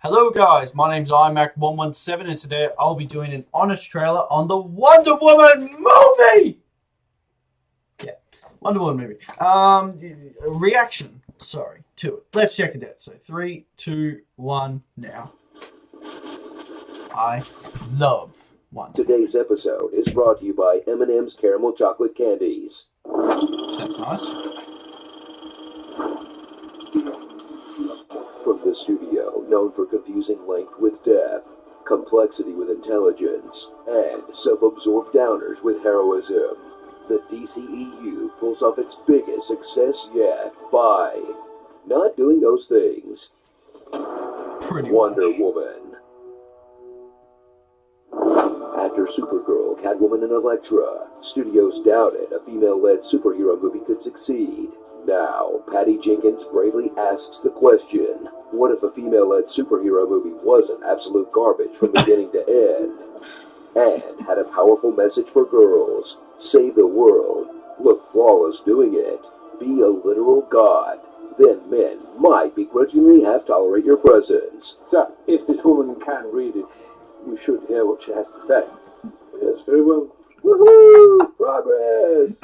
Hello guys, my name's iMac117 and today I'll be doing an honest trailer on the Wonder Woman movie! Yeah, Wonder Woman movie. Reaction, to it. Let's check it out. So 3, 2, 1, now. I love Wonder Woman. Today's episode is brought to you by M&M's Caramel Chocolate Candies. That's nice. From the studio known for confusing length with depth, complexity with intelligence, and self-absorbed downers with heroism, the DCEU pulls off its biggest success yet by not doing those things. Pretty Wonder much. Woman. After Supergirl, Catwoman, and Elektra, studios doubted a female-led superhero movie could succeed. Now, Patty Jenkins bravely asks the question, what if a female-led superhero movie wasn't absolute garbage from beginning to end? And had a powerful message for girls. Save the world. Look flawless doing it. Be a literal god. Then men might begrudgingly have tolerate your presence. So, if this woman can read it, we should hear what she has to say. Yes, very well. Woohoo! Progress!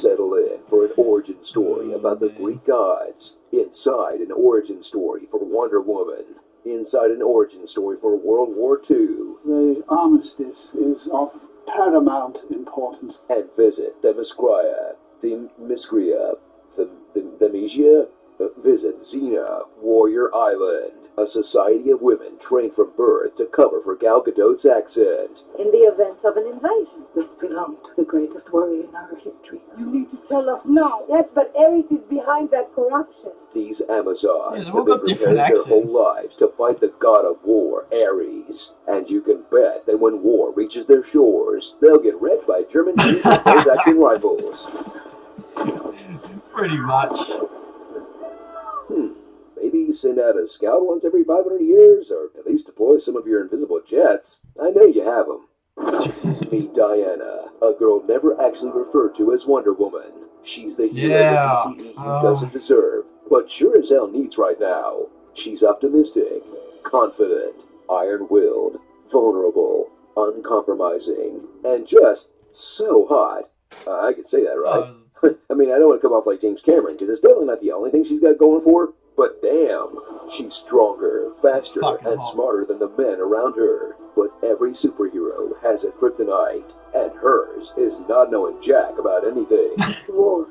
Settle in for an origin story about the Greek gods. Inside an origin story for Wonder Woman. Inside an origin story for World War II. The armistice is of paramount importance. And visit Themyscira, Themisia. Visit Xena, Warrior Island. A society of women trained from birth to cover for Gal Gadot's accent. In the event of an invasion. This belonged to the greatest warrior in our history. You need to tell us now. Yes, but Ares is behind that corruption. These Amazons they've all have been got different preparing their whole accents. lives to fight the god of war, Ares. And you can bet that when war reaches their shores, they'll get wrecked by German tanks with bolt-action rifles. Pretty much. Maybe send out a scout once every 500 years, or at least deploy some of your invisible jets. I know you have them. Meet Diana, a girl never actually referred to as Wonder Woman. She's the hero the DCEU doesn't deserve, but sure as hell needs right now. She's optimistic, confident, iron-willed, vulnerable, uncompromising, and just so hot. I could say that, right? I mean, I don't want to come off like James Cameron, because it's definitely not the only thing she's got going for. But damn, she's stronger, faster, and smarter than the men around her. But every superhero has a kryptonite, and hers is not knowing jack about anything. War.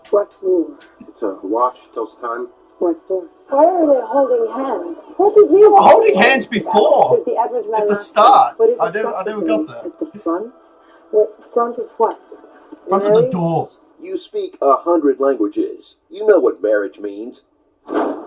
What war? It's a watch, tells time. What for? Why are they holding hands? What did we We're holding hands before. Is the average man At the not- start. What is I the never secretary? got that. At the front? What, front of what? Front of the Marriage? door. You speak 100 languages. You know what marriage means.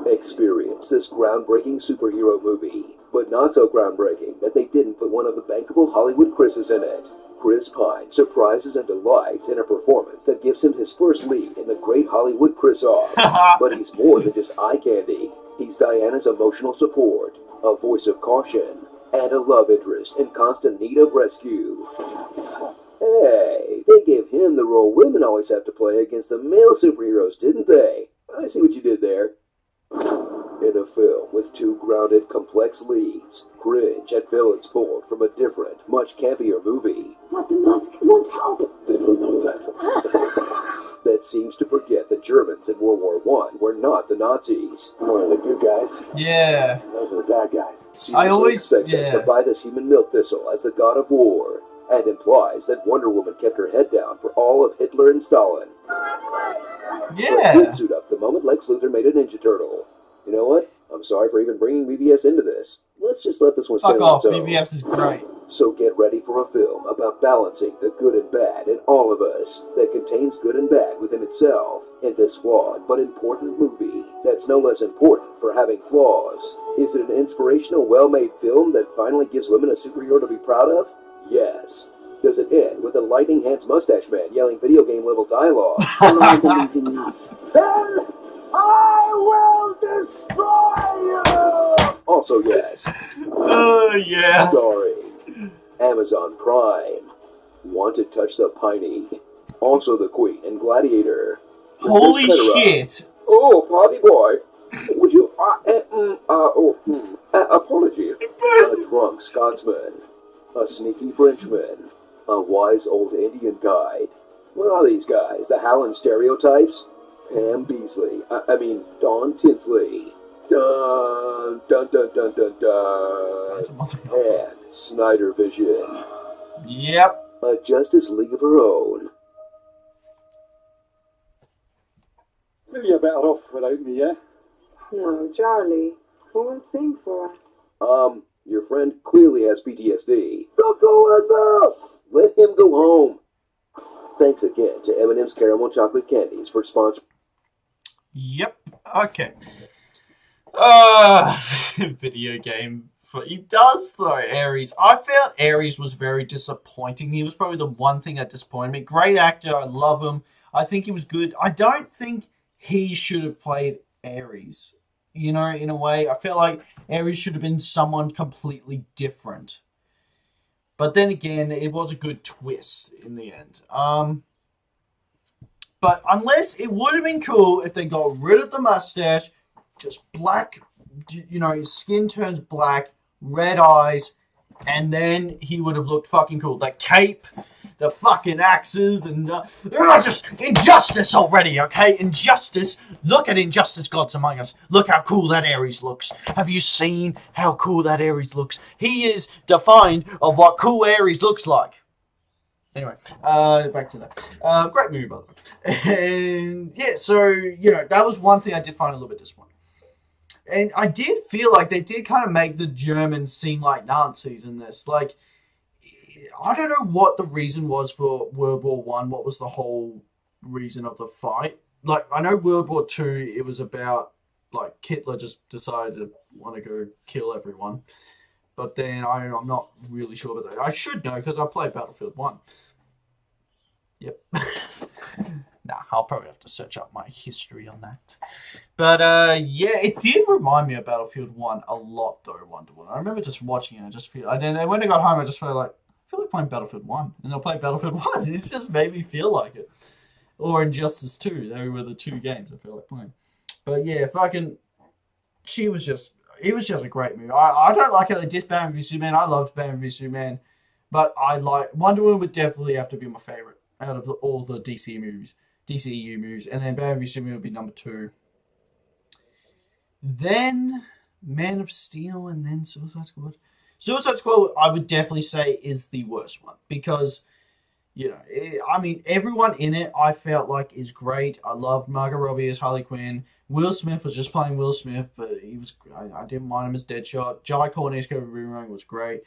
Experience this groundbreaking superhero movie, but not so groundbreaking that they didn't put one of the bankable Hollywood Chris's in it. Chris Pine surprises and delights in a performance that gives him his first lead in the great Hollywood Chris-off. But he's more than just eye candy. He's Diana's emotional support, a voice of caution, and a love interest in constant need of rescue. Hey, they gave him the role women always have to play against the male superheroes, didn't they? I see what you did there. In a film with two grounded, complex leads, cringe at villains pulled from a different, much campier movie. But the mask won't help. They don't know that. That seems to forget the Germans in World War I were not the Nazis. One of the good guys, Yeah. and those are the bad guys. Seriously always- expects us to yeah. buy this human milk thistle as the god of war, and implies that Wonder Woman kept her head down for all of Hitler and Stalin. But Yeah. did suit up the moment Lex Luthor made a Ninja Turtle. You know what? I'm sorry for even bringing BVS into this. Let's just let this one stand Fuck on off. its own. BVS is great. So get ready for a film about balancing the good and bad in all of us, that contains good and bad within itself, in this flawed but important movie that's no less important for having flaws. Is it an inspirational, well-made film that finally gives women a superhero to be proud of? Yes. Does it end with a lightning hands mustache man yelling video game level dialogue? Then I will destroy you! Also yes. Oh, yeah. Starring Amazon Prime. Want to touch the piney. Also the Queen and Gladiator. Holy Princess Clara. shit. Oh, party boy. Would you drunk Scotsman, a sneaky Frenchman, a wise old Indian guide. What are these guys? The Howland stereotypes? Pam Beasley. I mean, Dawn Tinsley. Dun, dun, dun, dun, dun, dun. And Snyder Vision. Yep. A Justice League of her own. Maybe you're better off without me, yeah? No, Charlie. Who will sing for us? Your friend clearly has PTSD. Don't go in there! Let him go home. Thanks again to M&M's Caramel Chocolate Candies for sponsoring. Yep. Okay. Video game. He does though, Ares. I found Ares was very disappointing. He was probably the one thing that disappointed me. Great actor. I love him. I think he was good. I don't think he should have played Ares. You know, in a way, I feel like Ares should have been someone completely different. But then again, it was a good twist in the end. But unless it would have been cool if they got rid of the mustache, just black, you know, his skin turns black, red eyes, and then he would have looked fucking cool. The cape, the fucking axes, and just Injustice already, okay? Injustice. Look at Injustice Gods Among Us. Look how cool that Ares looks. Have you seen how cool that Ares looks? He is defined of what cool Ares looks like. Anyway, back to that. Great movie, by the way. And yeah, so, you know, that was one thing I did find a little bit disappointing. And I did feel like they did kind of make the Germans seem like Nazis in this. Like, I don't know what the reason was for World War One. What was the whole reason of the fight? Like, I know World War Two, it was about, like, Hitler just decided to want to go kill everyone. But then I'm not really sure about that. I should know because I played Battlefield 1. Yep. Nah, I'll probably have to search up my history on that. But yeah, it did remind me of Battlefield 1 a lot, though, Wonder Woman. I remember just watching it. When I got home, I just felt like, I feel like playing Battlefield 1. And I'll play Battlefield 1. It just made me feel like it. Or Injustice 2. They were the two games I feel like playing. But yeah, it was just a great movie. I don't like how they dissed Batman v Superman. I loved Batman v Superman. But Wonder Woman would definitely have to be my favorite out of all the DCEU movies. And then Batman v Superman would be number 2. Then Man of Steel, and then Suicide Squad. Suicide Squad, I would definitely say, is the worst one. Because, you know, I mean, everyone in it, I felt like, is great. I loved Margot Robbie as Harley Quinn. Will Smith was just playing Will Smith, but I didn't mind him as Deadshot. Jai Courtney-Cover Boomerang was great.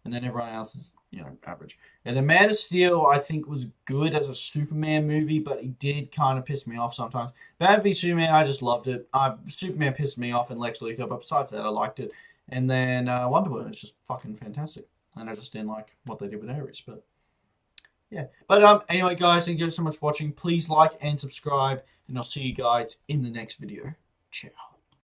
And then everyone else is, you know, average. And then Man of Steel, I think, was good as a Superman movie, but he did kind of piss me off sometimes. Batman v Superman, I just loved it. Superman pissed me off in Lex Luthor, but besides that, I liked it. And then Wonder Woman is just fucking fantastic. And I just didn't like what they did with Ares, but yeah. But anyway, guys, thank you so much for watching. Please like and subscribe, and I'll see you guys in the next video. Ciao.